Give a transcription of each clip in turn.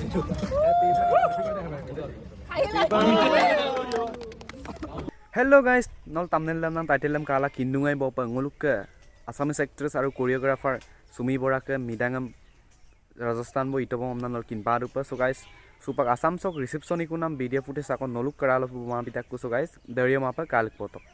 Hello guys, nol thumbnail lam title lam kala kindungai bo pangoluk Assamese actress aru choreographer Sumi borake midangam Rajasthan bo itobom nol kinba rupa. So guys, supak Assam sok reception ikunam video footage sakon noluk karalo ma bitakku. So guys, dario mapa kalik poto.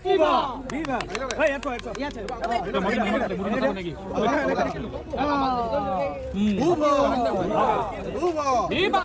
Viva! Viva! Esto. Viva! Viva!